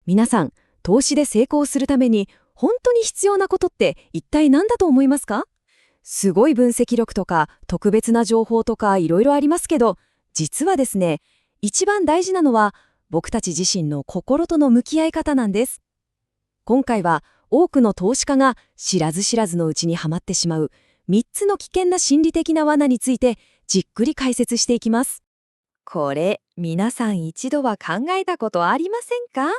皆さん、投資で成功するために本当に必要なことって一体何だと思いますか？すごい分析力とか特別な情報とかいろいろありますけど、実はですね、一番大事なのは僕たち自身の心との向き合い方なんです。今回は多くの投資家が知らず知らずのうちにはまってしまう3つの危険な心理的な罠についてじっくり解説していきます。これ、皆さん一度は考えたことありませんか？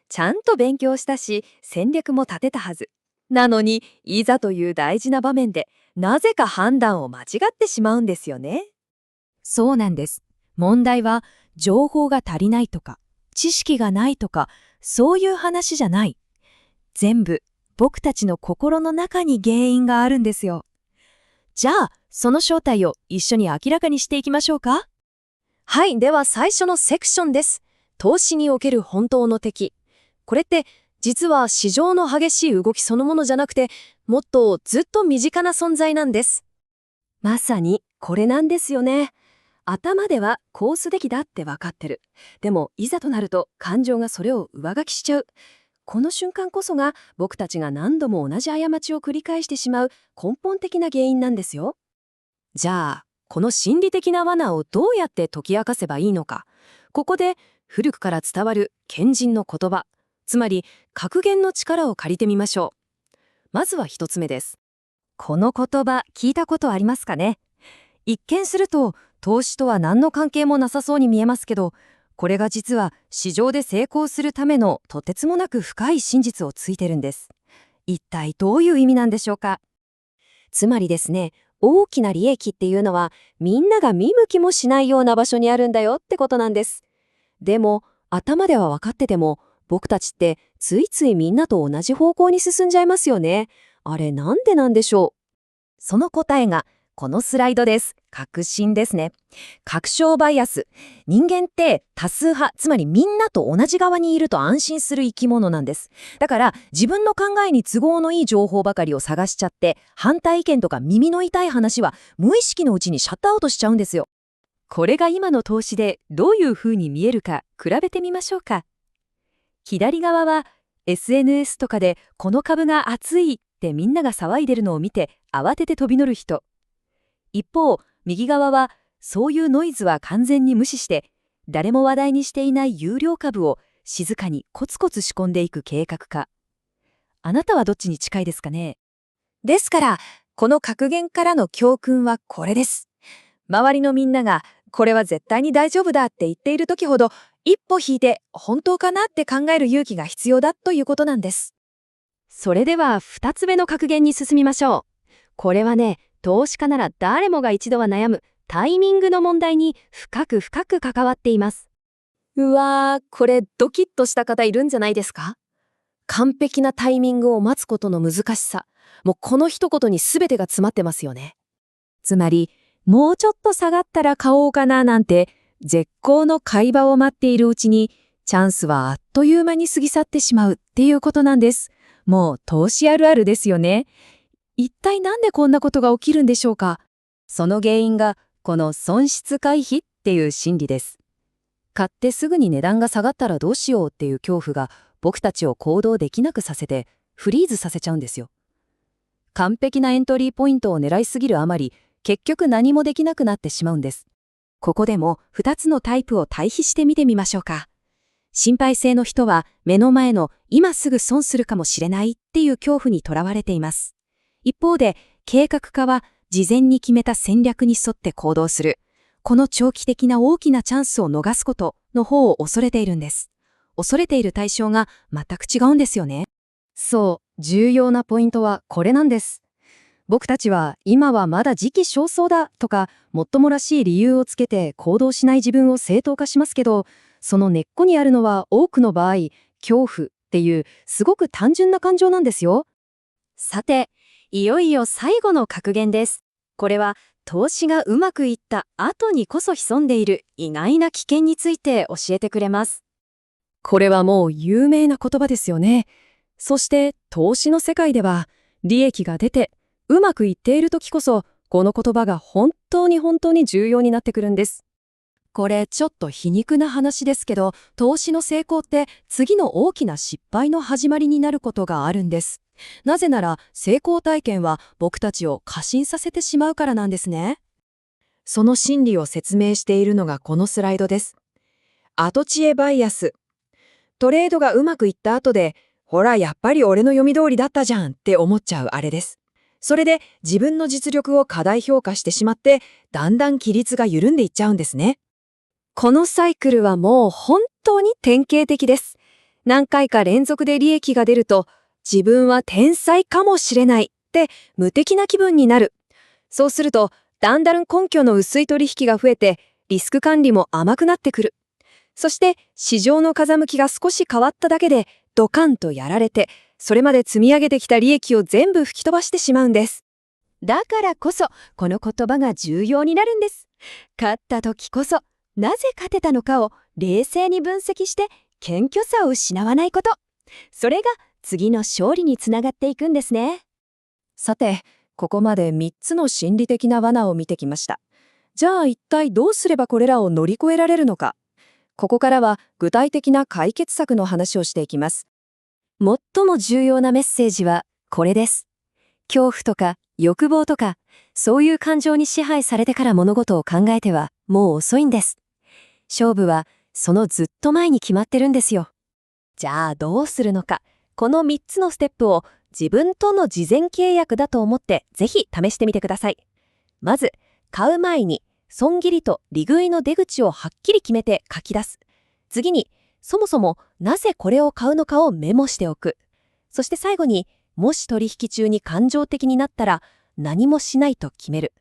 ちゃんと勉強したし、戦略も立てたはず。なのに、いざという大事な場面で、なぜか判断を間違ってしまうんですよね。そうなんです。問題は情報が足りないとか、知識がないとか、そういう話じゃない。全部僕たちの心の中に原因があるんですよ。じゃあ、その正体を一緒に明らかにしていきましょうか。はい、では最初のセクションです。投資における本当の敵。これって、実は市場の激しい動きそのものじゃなくて、もっとずっと身近な存在なんです。まさにこれなんですよね。頭ではこうすべきだって分かってる。でもいざとなると感情がそれを上書きしちゃう。この瞬間こそが僕たちが何度も同じ過ちを繰り返してしまう根本的な原因なんですよ。じゃあ、この心理的な罠をどうやって解き明かせばいいのか。ここで古くから伝わる賢人の言葉、つまり格言の力を借りてみましょう。まずは一つ目です。この言葉聞いたことありますかね？一見すると投資とは何の関係もなさそうに見えますけど、これが実は市場で成功するためのとてつもなく深い真実をついてるんです。一体どういう意味なんでしょうか？つまりですね、大きな利益っていうのはみんなが見向きもしないような場所にあるんだよってことなんです。でも頭では分かってても、僕たちってついついみんなと同じ方向に進んじゃいますよね。あれなんでなんでしょう？その答えがこのスライドです。確信ですね。確証バイアス。人間って多数派、つまりみんなと同じ側にいると安心する生き物なんです。だから自分の考えに都合のいい情報ばかりを探しちゃって、反対意見とか耳の痛い話は無意識のうちにシャットアウトしちゃうんですよ。これが今の投資でどういう風に見えるか比べてみましょうか。左側は SNS とかでこの株が熱いってみんなが騒いでるのを見て慌てて飛び乗る人。一方、右側はそういうノイズは完全に無視して誰も話題にしていない有料株を静かにコツコツ仕込んでいく計画家。あなたはどっちに近いですかね？ですから、この格言からの教訓はこれです。周りのみんながこれは絶対に大丈夫だって言っている時ほど一歩引いて本当かなって考える勇気が必要だということなんです。それでは2つ目の格言に進みましょう。これはね、投資家なら誰もが一度は悩むタイミングの問題に深く関わっています。うわー、これドキッとした方いるんじゃないですか？完璧なタイミングを待つことの難しさ。もうこの一言に全てが詰まってますよね。つまり、もうちょっと下がったら買おうかななんて絶好の買い場を待っているうちにチャンスはあっという間に過ぎ去ってしまうっていうことなんです。もう投資あるあるですよね。一体なんでこんなことが起きるんでしょうか？その原因がこの損失回避っていう心理です。買ってすぐに値段が下がったらどうしようっていう恐怖が僕たちを行動できなくさせてフリーズさせちゃうんですよ。完璧なエントリーポイントを狙いすぎるあまり結局何もできなくなってしまうんです。ここでも2つのタイプを対比してみてみましょうか。心配性の人は目の前の今すぐ損するかもしれないっていう恐怖にとらわれています。一方で計画家は事前に決めた戦略に沿って行動する。この長期的な大きなチャンスを逃すことの方を恐れているんです。恐れている対象が全く違うんですよね。そう、重要なポイントはこれなんです。僕たちは今はまだ時期尚早だとかもっともらしい理由をつけて行動しない自分を正当化しますけど、その根っこにあるのは多くの場合、恐怖っていうすごく単純な感情なんですよ。さて、いよいよ最後の格言です。これは投資がうまくいった後にこそ潜んでいる意外な危険について教えてくれます。これはもう有名な言葉ですよね。そして投資の世界では利益が出てうまくいっている時こそこの言葉が本当に重要になってくるんです。これちょっと皮肉な話ですけど、投資の成功って次の大きな失敗の始まりになることがあるんです。なぜなら成功体験は僕たちを過信させてしまうからなんですね。その心理を説明しているのがこのスライドです。後知恵バイアス。トレードがうまくいった後で、ほらやっぱり俺の読み通りだったじゃんって思っちゃうあれです。それで自分の実力を過大評価してしまって、だんだん規律が緩んでいっちゃうんですね。このサイクルはもう本当に典型的です。何回か連続で利益が出ると、自分は天才かもしれないって無敵な気分になる。そうすると、だんだん根拠の薄い取引が増えて、リスク管理も甘くなってくる。そして、市場の風向きが少し変わっただけで、ドカンとやられて、それまで積み上げてきた利益を全部吹き飛ばしてしまうんです。だからこそ、この言葉が重要になるんです。勝った時こそ、なぜ勝てたのかを冷静に分析して謙虚さを失わないこと。それが次の勝利につながっていくんですね。さて、ここまで3つの心理的な罠を見てきました。じゃあ一体どうすればこれらを乗り越えられるのか。ここからは具体的な解決策の話をしていきます。最も重要なメッセージはこれです。恐怖とか欲望とか、そういう感情に支配されてから物事を考えてはもう遅いんです。勝負はそのずっと前に決まってるんですよ。じゃあどうするのか。この3つのステップを自分との事前契約だと思ってぜひ試してみてください。まず、買う前に損切りと利食いの出口をはっきり決めて書き出す。次に、そもそもなぜこれを買うのかをメモしておく。そして最後に、もし取引中に感情的になったら何もしないと決める。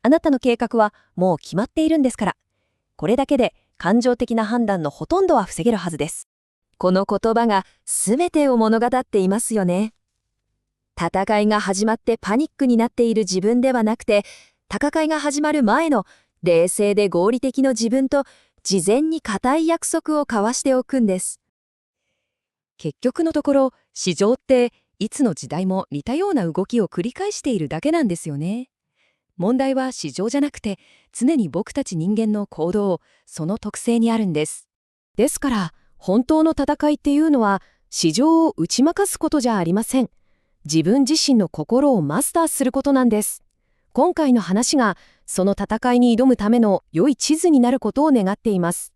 あなたの計画はもう決まっているんですから。これだけで感情的な判断のほとんどは防げるはずです。この言葉が全てを物語っていますよね。戦いが始まってパニックになっている自分ではなくて、戦いが始まる前の冷静で合理的の自分と事前に固い約束を交わしておくんです。結局のところ、市場っていつの時代も似たような動きを繰り返しているだけなんですよね。問題は市場じゃなくて、常に僕たち人間の行動、その特性にあるんです。ですから、本当の戦いっていうのは、市場を打ち負かすことじゃありません。自分自身の心をマスターすることなんです。今回の話が、その戦いに挑むための良い地図になることを願っています。